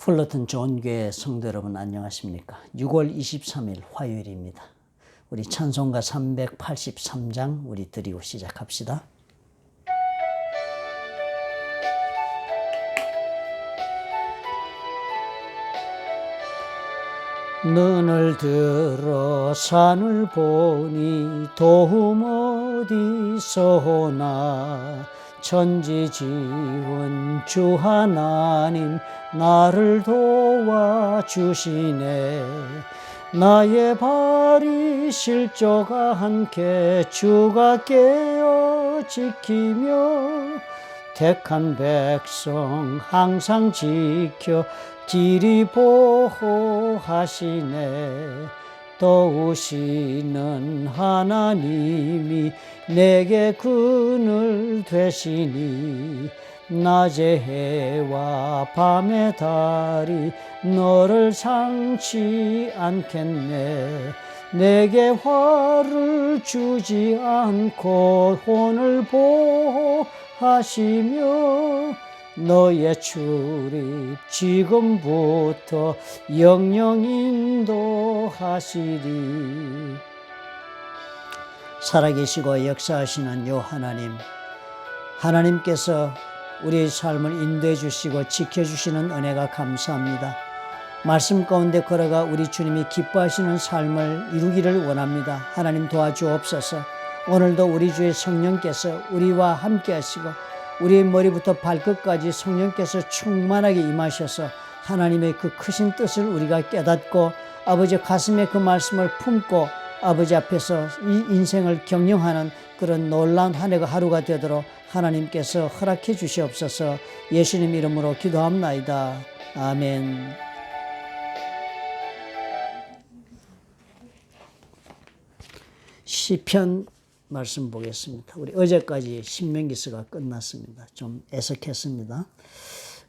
풀러튼 좋은교회 성도 여러분 안녕하십니까? 6월 23일 화요일입니다. 우리 찬송가 383장 우리 드리고 시작합시다. 눈을 들어 산을 보니 도움 어디서 오나 천지지은 주 하나님 나를 도와주시네. 나의 발이 실족아 함께 주가 깨어 지키며 택한 백성 항상 지켜 길이 보호하시네. 도우시는 하나님이 내게 그늘 되시니 낮의 해와 밤의 달이 너를 상치 않겠네. 내게 화를 주지 않고 혼을 보호하시며 너의 출입 지금부터 영영 인도하시리. 살아계시고 역사하시는 요 하나님께서 우리의 삶을 인도해 주시고 지켜주시는 은혜가 감사합니다. 말씀 가운데 걸어가 우리 주님이 기뻐하시는 삶을 이루기를 원합니다. 하나님 도와주옵소서. 오늘도 우리 주의 성령께서 우리와 함께 하시고 우리의 머리부터 발끝까지 성령께서 충만하게 임하셔서 하나님의 그 크신 뜻을 우리가 깨닫고 아버지 가슴에 그 말씀을 품고 아버지 앞에서 이 인생을 경영하는 그런 놀라운 한 해가 하루가 되도록 하나님께서 허락해 주시옵소서. 예수님 이름으로 기도합나이다. 아멘. 시편 말씀 보겠습니다. 우리 어제까지 신명기서가 끝났습니다. 좀 애석했습니다.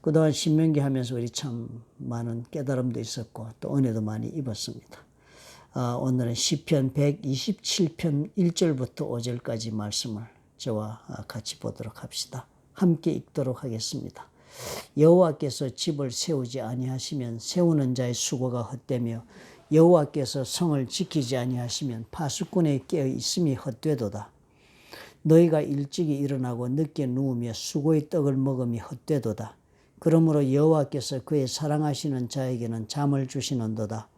그동안 신명기 하면서 우리 참 많은 깨달음도 있었고 또 은혜도 많이 입었습니다. 오늘은 시편 127편 1절부터 5절까지 말씀을 저와 같이 보도록 합시다. 함께 읽도록 하겠습니다. 여호와께서 집을 세우지 아니하시면 세우는 자의 수고가 헛되며 여호와께서 성을 지키지 아니하시면 파수꾼의 깨어 있음이 헛되도다. 너희가 일찍이 일어나고 늦게 누우며 수고의 떡을 먹음이 헛되도다. 그러므로 여호와께서 그의 사랑하시는 자에게는 잠을 주시는도다.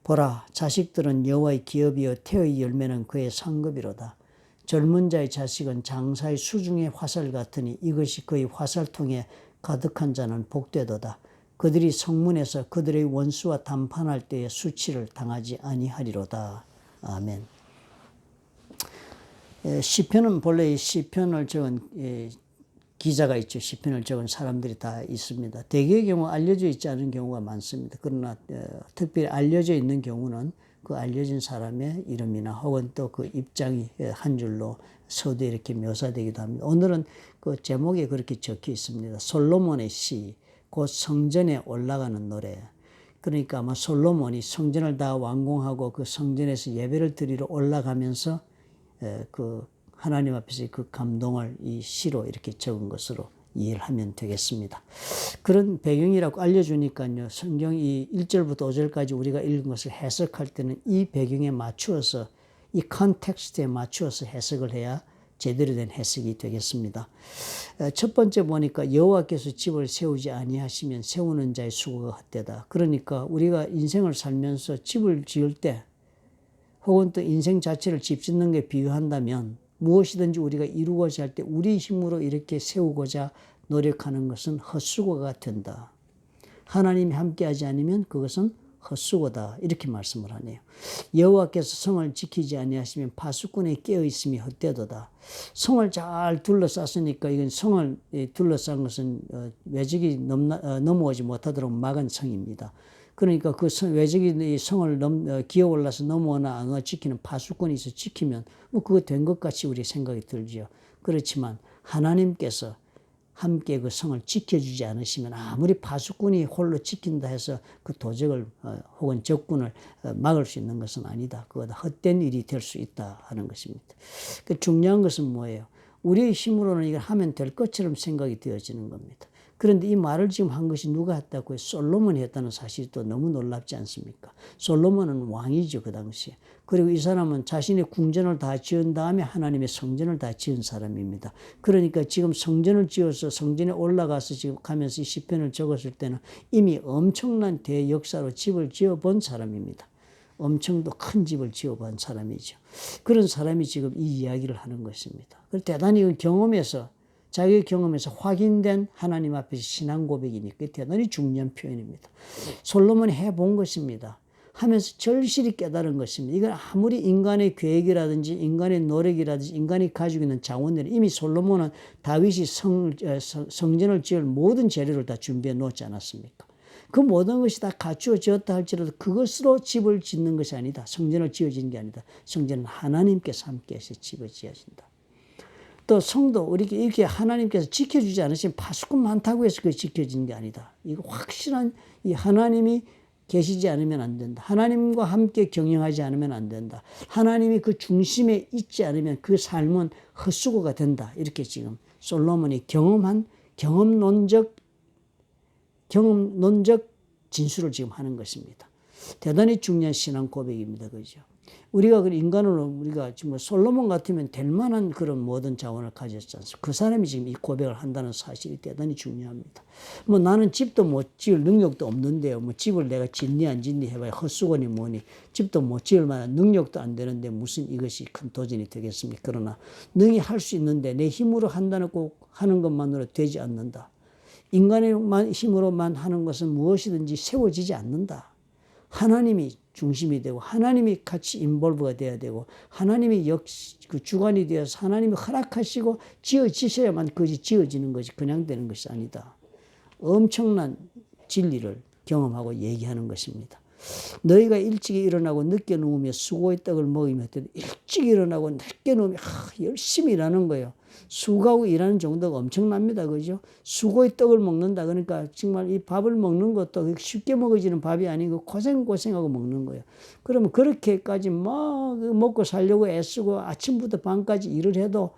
보라, 자식들은 여호와의 기업이요 태의 열매는 그의 상급이로다. 젊은 자의 자식은 장사의 수중의 화살 같으니 이것이 그의 화살통에 가득한 자는 복되도다. 그들이 성문에서 그들의 원수와 담판할 때에 수치를 당하지 아니하리로다. 아멘. 시편은 본래 시편을 적은 기자가 있죠. 시편을 적은 사람들이 다 있습니다. 대개의 경우 알려져 있지 않은 경우가 많습니다. 그러나 특별히 알려져 있는 경우는 그 알려진 사람의 이름이나 혹은 또 그 입장이 한 줄로 서두에 이렇게 묘사되기도 합니다. 오늘은 그 제목에 그렇게 적혀 있습니다. 솔로몬의 시, 곧 성전에 올라가는 노래. 그러니까 아마 솔로몬이 성전을 다 완공하고 그 성전에서 예배를 드리러 올라가면서 그 하나님 앞에서 그 감동을 이 시로 이렇게 적은 것으로 이해를 하면 되겠습니다. 그런 배경이라고 알려주니까요. 성경이 1절부터 5절까지 우리가 읽은 것을 해석할 때는 이 배경에 맞추어서 이 컨텍스트에 맞추어서 해석을 해야 제대로 된 해석이 되겠습니다. 첫 번째 보니까 여호와께서 집을 세우지 아니하시면 세우는 자의 수고가 헛되다. 그러니까 우리가 인생을 살면서 집을 지을 때 혹은 또 인생 자체를 집 짓는 게 비유한다면 무엇이든지 우리가 이루고자 할 때 우리 힘으로 이렇게 세우고자 노력하는 것은 헛수고가 된다. 하나님이 함께하지 않으면 그것은 헛수고다. 이렇게 말씀을 하네요. 여호와께서 성을 지키지 아니하시면 파수꾼의 깨어있음이 헛되도다. 성을 잘 둘러쌌으니까 이건 성을 둘러싼 것은 외적이 넘어오지 못하도록 막은 성입니다. 그러니까 그 외적이 성을 기어 올라서 넘어오나 안 지키는 파수꾼이 있어 지키면 뭐 그거 된 것 같이 우리 생각이 들지요. 그렇지만 하나님께서 함께 그 성을 지켜주지 않으시면 아무리 파수꾼이 홀로 지킨다 해서 그 도적을 혹은 적군을 막을 수 있는 것은 아니다. 그거다 헛된 일이 될 수 있다 하는 것입니다. 그 중요한 것은 뭐예요? 우리의 힘으로는 이걸 하면 될 것처럼 생각이 되어지는 겁니다. 그런데 이 말을 지금 한 것이 누가 했다고요? 솔로몬이 했다는 사실이 또 너무 놀랍지 않습니까? 솔로몬은 왕이죠, 그 당시에. 그리고 이 사람은 자신의 궁전을 다 지은 다음에 하나님의 성전을 다 지은 사람입니다. 그러니까 지금 성전을 지어서 성전에 올라가서 지금 가면서 이 시편을 적었을 때는 이미 엄청난 대역사로 집을 지어본 사람입니다. 엄청 더 큰 집을 지어본 사람이죠. 그런 사람이 지금 이 이야기를 하는 것입니다. 대단히 경험에서 자기의 경험에서 확인된 하나님 앞에서 신앙 고백이니까 대단히 중요한 표현입니다. 솔로몬이 해본 것입니다. 하면서 절실히 깨달은 것입니다. 이건 아무리 인간의 계획이라든지 인간의 노력이라든지 인간이 가지고 있는 자원들이 이미 솔로몬은 다윗이 성전을 지을 모든 재료를 다 준비해 놓지 않았습니까? 그 모든 것이 다 갖추어졌다 할지라도 그것으로 집을 짓는 것이 아니다. 성전을 지어지는 게 아니다. 성전은 하나님께서 함께해서 집을 지어진다. 또 성도 이렇게 하나님께서 지켜주지 않으시면 파수꾼 많다고 해서 그게 지켜지는 게 아니다. 이거 확실한 이 하나님이 계시지 않으면 안 된다. 하나님과 함께 경영하지 않으면 안 된다. 하나님이 그 중심에 있지 않으면 그 삶은 헛수고가 된다. 이렇게 지금 솔로몬이 경험론적 진술을 지금 하는 것입니다. 대단히 중요한 신앙 고백입니다. 그죠? 우리가 그 인간으로 우리가 지금 솔로몬 같으면 될 만한 그런 모든 자원을 가졌지 않습니까? 그 사람이 지금 이 고백을 한다는 사실이 대단히 중요합니다. 뭐 나는 집도 못 지을 능력도 없는데요. 뭐 집을 내가 짓니 안 짓니 해봐야 헛수고니 뭐니 집도 못 지을 만한 능력도 안 되는데 무슨 이것이 큰 도전이 되겠습니까? 그러나 능히 할 수 있는데 내 힘으로 한다는 꼭 하는 것만으로 되지 않는다. 인간의 힘으로만 하는 것은 무엇이든지 세워지지 않는다. 하나님이 중심이 되고 하나님이 같이 인볼브가 돼야 되고 하나님이 그 주관이 되어서 하나님이 허락하시고 지어지셔야만 그것이 지어지는 것이 그냥 되는 것이 아니다. 엄청난 진리를 경험하고 얘기하는 것입니다. 너희가 일찍 일어나고 늦게 누우며 수고의 떡을 먹으며 일찍 일어나고 늦게 누우며 열심히 일하는 거예요. 수고하고 일하는 정도가 엄청납니다. 그죠? 수고의 떡을 먹는다. 그러니까 정말 이 밥을 먹는 것도 쉽게 먹어지는 밥이 아니고 고생하고 먹는 거예요. 그러면 그렇게까지 막 먹고 살려고 애쓰고 아침부터 밤까지 일을 해도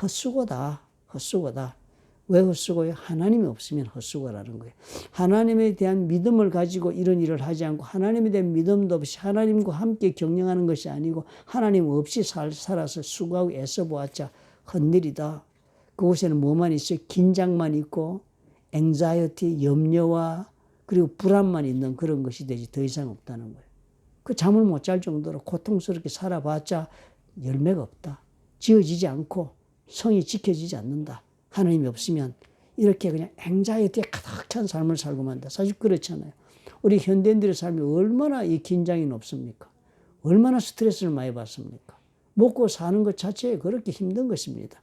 헛수고다. 헛수고다. 왜 헛수고예요? 하나님이 없으면 헛수고라는 거예요. 하나님에 대한 믿음을 가지고 이런 일을 하지 않고 하나님에 대한 믿음도 없이 하나님과 함께 경영하는 것이 아니고 하나님 없이 살아서 수고하고 애써 보았자 헛일이다. 그곳에는 뭐만 있어요? 긴장만 있고 앵자이어티, 염려와 그리고 불안만 있는 그런 것이 되지 더 이상 없다는 거예요. 그 잠을 못 잘 정도로 고통스럽게 살아봤자 열매가 없다. 지어지지 않고 성이 지켜지지 않는다. 하나님이 없으면 이렇게 그냥 앵자이어티에 가득 찬 삶을 살고 만다. 사실 그렇잖아요. 우리 현대인들의 삶이 얼마나 이 긴장이 높습니까? 얼마나 스트레스를 많이 받습니까? 먹고 사는 것 자체에 그렇게 힘든 것입니다.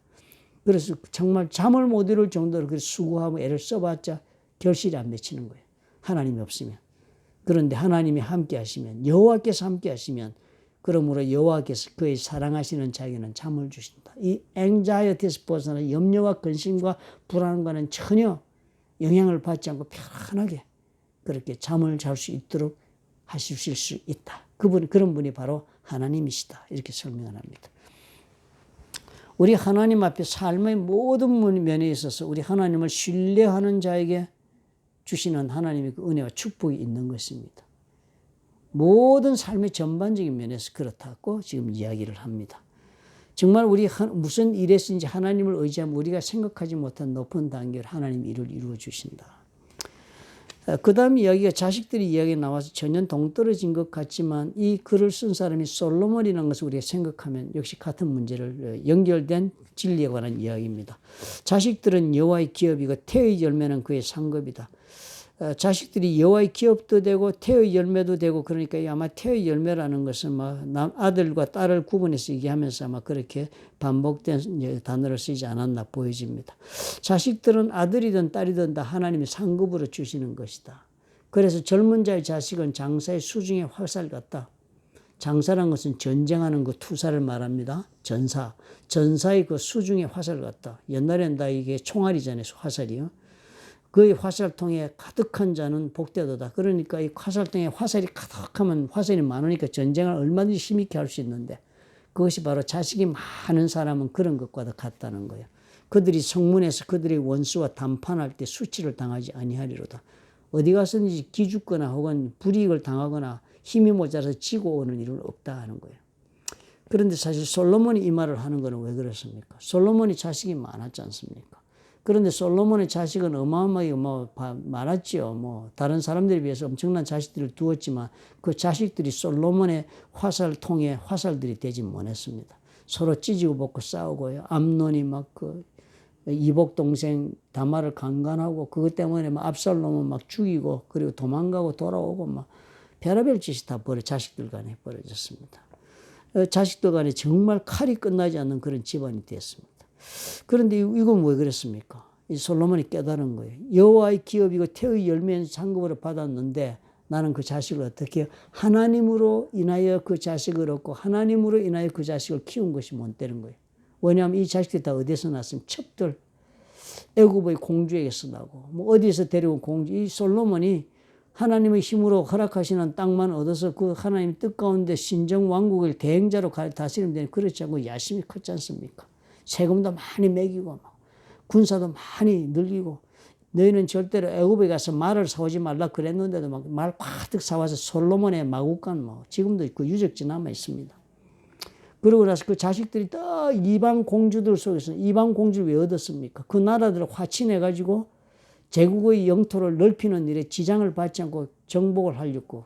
그래서 정말 잠을 못 이룰 정도로 그 수고하고 애를 써봤자 결실이 안 맺히는 거예요. 하나님이 없으면. 그런데 하나님이 함께 하시면 여호와께서 함께 하시면 그러므로 여호와께서 그의 사랑하시는 자에게는 잠을 주신다. 이 앵자이어티에서 벗어나 염려와 근심과 불안과는 전혀 영향을 받지 않고 편안하게 그렇게 잠을 잘 수 있도록 하실 수 있다. 그런 분이 바로 하나님이시다. 이렇게 설명을 합니다. 우리 하나님 앞에 삶의 모든 면에 있어서 우리 하나님을 신뢰하는 자에게 주시는 하나님의 그 은혜와 축복이 있는 것입니다. 모든 삶의 전반적인 면에서 그렇다고 지금 이야기를 합니다. 정말 우리 무슨 일에서인지 하나님을 의지하면 우리가 생각하지 못한 높은 단계로 하나님이 일을 이루어 주신다. 그 다음 이야기가 자식들이 이야기가 나와서 전혀 동떨어진 것 같지만 이 글을 쓴 사람이 솔로몬이라는 것을 우리가 생각하면 역시 같은 문제를 연결된 진리에 관한 이야기입니다. 자식들은 여호와의 기업이고 태의 열매는 그의 상급이다. 자식들이 여호와의 기업도 되고 태의 열매도 되고 그러니까 아마 태의 열매라는 것은 아들과 딸을 구분해서 얘기하면서 아마 그렇게 반복된 단어를 쓰지 않았나 보여집니다. 자식들은 아들이든 딸이든 다 하나님의 상급으로 주시는 것이다. 그래서 젊은 자의 자식은 장사의 수중의 화살 같다. 장사란 것은 전쟁하는 그 투사를 말합니다. 전사의 그 수중의 화살 같다. 옛날엔 다 이게 총알이잖아요. 화살이요. 그의 화살통에 가득한 자는 복되도다. 그러니까 이 화살통에 화살이 가득하면 화살이 많으니까 전쟁을 얼마든지 힘있게 할 수 있는데 그것이 바로 자식이 많은 사람은 그런 것과도 같다는 거예요. 그들이 성문에서 그들의 원수와 담판할 때 수치를 당하지 아니하리로다. 어디 가서든지 기죽거나 혹은 불이익을 당하거나 힘이 모자라서 지고 오는 일은 없다 하는 거예요. 그런데 사실 솔로몬이 이 말을 하는 것은 왜 그렇습니까? 솔로몬이 자식이 많았지 않습니까? 그런데 솔로몬의 자식은 어마어마하게 많았죠. 다른 사람들에 비해서 엄청난 자식들을 두었지만 그 자식들이 솔로몬의 화살을 통해 화살들이 되지 못했습니다. 서로 찢고 벗고 싸우고요. 암논이 이복 동생 다말을 강간하고 그것 때문에 압살롬은 죽이고 그리고 도망가고 돌아오고 별의별 짓이 다 자식들 간에 벌어졌습니다. 자식들 간에 정말 칼이 끝나지 않는 그런 집안이 됐습니다. 그런데 이건 왜 그랬습니까? 이 솔로몬이 깨달은 거예요. 여호와의 기업이고 태의 열매인 상급으로 받았는데 나는 그 자식을 어떻게 하나님으로 인하여 그 자식을 얻고 하나님으로 인하여 그 자식을 키운 것이 못 되는 거예요. 왜냐하면 이 자식들이 다 어디서 났으면 첩들 애굽의 공주에게서 나고 어디서 데려온 공주 이 솔로몬이 하나님의 힘으로 허락하시는 땅만 얻어서 그 하나님 뜻 가운데 신정 왕국을 대행자로 다스리면 되는 그렇지 않고 야심이 컸지 않습니까? 세금도 많이 매기고 군사도 많이 늘리고 너희는 절대로 애굽에 가서 말을 사오지 말라 그랬는데도 말 가득 사와서 솔로몬의 마국간 지금도 그 유적지 남아 있습니다. 그러고 나서 그 자식들이 또 이방 공주들 속에서 이방 공주를 왜 얻었습니까? 그 나라들을 화친해가지고 제국의 영토를 넓히는 일에 지장을 받지 않고 정복을 하려고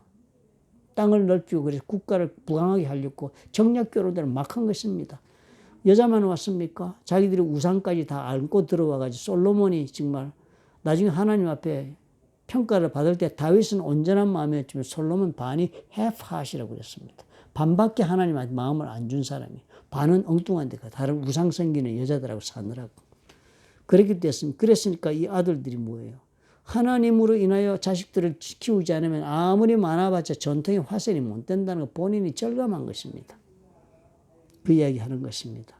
땅을 넓히고 그래서 국가를 부강하게 하려고 정략 교류들을 막 한 것입니다. 여자만 왔습니까? 자기들이 우상까지 다 안고 들어와가지고 솔로몬이 정말 나중에 하나님 앞에 평가를 받을 때 다윗은 온전한 마음이었지만 솔로몬 반이 half-heart이라고 그랬습니다. 반밖에 하나님한테 마음을 안 준 사람이 반은 엉뚱한데 다른 우상 섬기는 여자들하고 사느라고 그렇게 됐습니다. 그랬으니까 이 아들들이 뭐예요? 하나님으로 인하여 자식들을 키우지 않으면 아무리 많아봤자 전통의 화살이 못 된다는 거 본인이 절감한 것입니다. 그 이야기 하는 것입니다.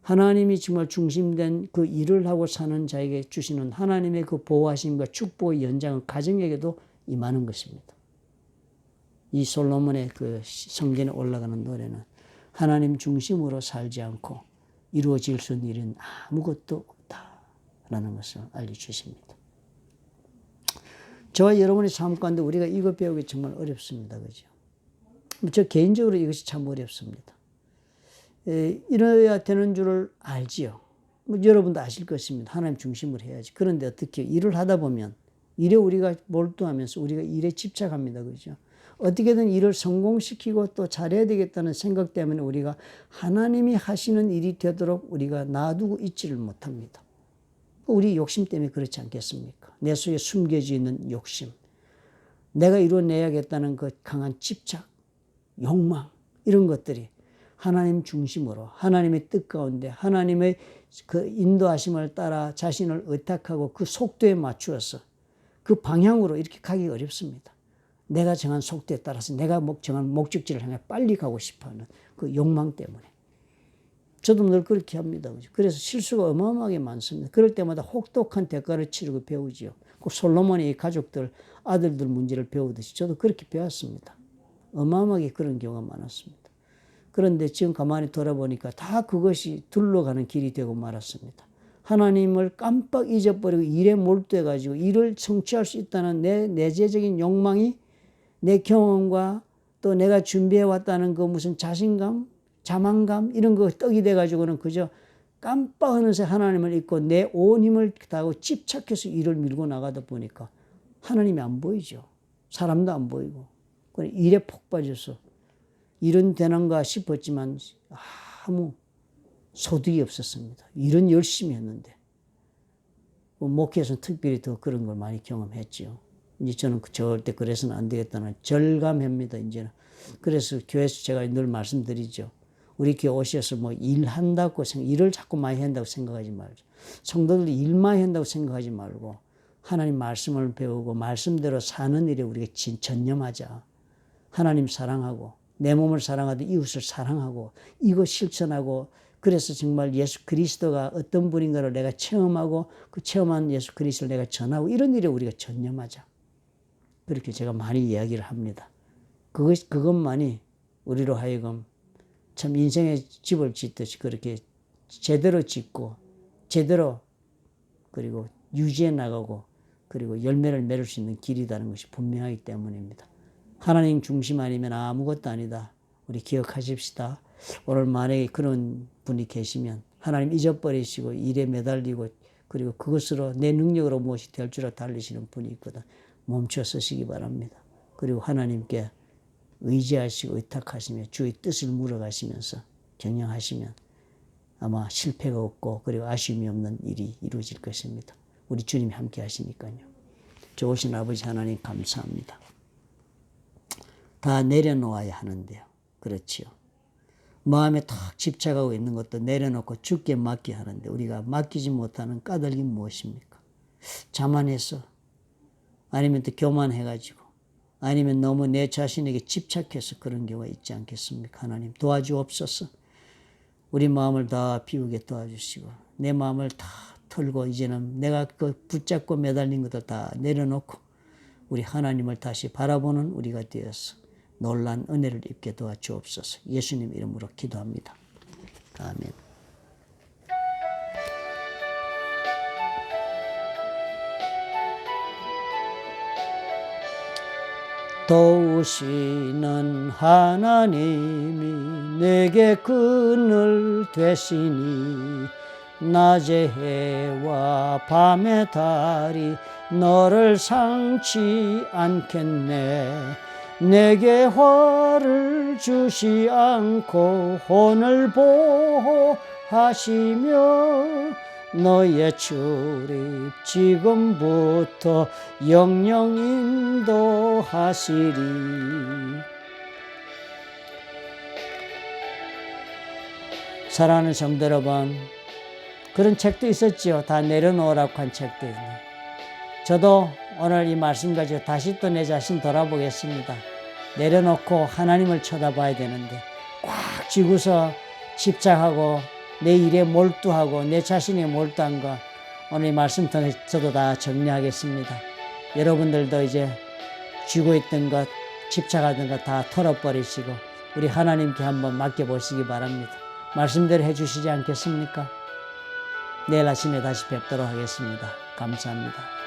하나님이 정말 중심된 그 일을 하고 사는 자에게 주시는 하나님의 그 보호하심과 축복의 연장은 가정에게도 임하는 것입니다. 이 솔로몬의 그 성전에 올라가는 노래는 하나님 중심으로 살지 않고 이루어질 수 있는 일은 아무것도 없다라는 것을 알려주십니다. 저와 여러분의 삶 가운데 우리가 이거 배우기 정말 어렵습니다. 그죠? 저 개인적으로 이것이 참 어렵습니다. 이래야 되는 줄을 알지요. 여러분도 아실 것입니다. 하나님 중심으로 해야지. 그런데 어떻게 일을 하다 보면 일에 우리가 몰두하면서 우리가 일에 집착합니다. 그죠? 어떻게든 일을 성공시키고 또 잘해야 되겠다는 생각 때문에 우리가 하나님이 하시는 일이 되도록 우리가 놔두고 있지를 못합니다. 우리 욕심 때문에 그렇지 않겠습니까? 내 속에 숨겨져 있는 욕심, 내가 이뤄내야겠다는 그 강한 집착, 욕망 이런 것들이 하나님 중심으로 하나님의 뜻 가운데 하나님의 그 인도하심을 따라 자신을 의탁하고 그 속도에 맞추어서 그 방향으로 이렇게 가기 어렵습니다. 내가 정한 속도에 따라서 내가 정한 목적지를 향해 빨리 가고 싶어하는 그 욕망 때문에. 저도 늘 그렇게 합니다. 그래서 실수가 어마어마하게 많습니다. 그럴 때마다 혹독한 대가를 치르고 배우지요. 그 솔로몬의 가족들, 아들들 문제를 배우듯이 저도 그렇게 배웠습니다. 어마어마하게 그런 경우가 많았습니다. 그런데 지금 가만히 돌아보니까 다 그것이 둘러가는 길이 되고 말았습니다. 하나님을 깜빡 잊어버리고 일에 몰두해가지고 일을 성취할 수 있다는 내 내재적인 욕망이 내 경험과 또 내가 준비해왔다는 그 무슨 자신감, 자만감 이런 거 떡이 돼가지고는 그저 깜빡 하면서 하나님을 잊고 내 온 힘을 다하고 집착해서 일을 밀고 나가다 보니까 하나님이 안 보이죠. 사람도 안 보이고 일에 폭 빠져서 일은 되는가 싶었지만 아무 소득이 없었습니다. 일은 열심히 했는데 목회에서는 특별히 더 그런 걸 많이 경험했죠. 이제 저는 절대 그래서는 안 되겠다는 절감합니다. 이제는 그래서 교회에서 제가 늘 말씀드리죠. 우리 교회 오셔서 일한다고 일을 자꾸 많이 한다고 생각하지 말죠. 성도들도 일 많이 한다고 생각하지 말고 하나님 말씀을 배우고 말씀대로 사는 일에 우리가 전념하자. 하나님 사랑하고 내 몸을 사랑하듯 이웃을 사랑하고 이거 실천하고 그래서 정말 예수 그리스도가 어떤 분인가를 내가 체험하고 그 체험한 예수 그리스도를 내가 전하고 이런 일에 우리가 전념하자. 그렇게 제가 많이 이야기를 합니다. 그것만이 우리로 하여금 참 인생의 집을 짓듯이 그렇게 제대로 짓고 제대로 그리고 유지해 나가고 그리고 열매를 맺을 수 있는 길이라는 것이 분명하기 때문입니다. 하나님 중심 아니면 아무것도 아니다. 우리 기억하십시다. 오늘 만약에 그런 분이 계시면 하나님 잊어버리시고 일에 매달리고 그리고 그것으로 내 능력으로 무엇이 될 줄 알고 달리시는 분이 있거든. 멈춰 서시기 바랍니다. 그리고 하나님께 의지하시고 의탁하시며 주의 뜻을 물어가시면서 경영하시면 아마 실패가 없고 그리고 아쉬움이 없는 일이 이루어질 것입니다. 우리 주님이 함께 하시니까요. 좋으신 아버지 하나님 감사합니다. 다 내려놓아야 하는데요. 그렇지요. 마음에 탁 집착하고 있는 것도 내려놓고 주께 맡게 하는데 우리가 맡기지 못하는 까닭이 무엇입니까? 자만해서 아니면 또 교만해가지고 아니면 너무 내 자신에게 집착해서 그런 경우가 있지 않겠습니까? 하나님 도와주옵소서. 우리 마음을 다 비우게 도와주시고 내 마음을 다 털고 이제는 내가 그 붙잡고 매달린 것도 다 내려놓고 우리 하나님을 다시 바라보는 우리가 되어서 놀란 은혜를 입게 도와주옵소서. 예수님 이름으로 기도합니다. 아멘. 도우시는 하나님이 내게 그늘 되시니 낮의 해와 밤의 달이 너를 상치 않겠네. 내게 화를 주시 않고 혼을 보호하시며 너의 출입 지금부터 영영 인도하시리. 사랑하는 성도 여러분, 그런 책도 있었지요. 다 내려놓으라고 한 책도 있네. 저도 오늘 이 말씀 가지고 다시 또 내 자신 돌아보겠습니다. 내려놓고 하나님을 쳐다봐야 되는데 꽉 쥐고서 집착하고 내 일에 몰두하고 내 자신에 몰두한 것 오늘 이 말씀 통해 저도 다 정리하겠습니다. 여러분들도 이제 쥐고 있던 것 집착하던 것 다 털어버리시고 우리 하나님께 한번 맡겨보시기 바랍니다. 말씀대로 해주시지 않겠습니까? 내일 아침에 다시 뵙도록 하겠습니다. 감사합니다.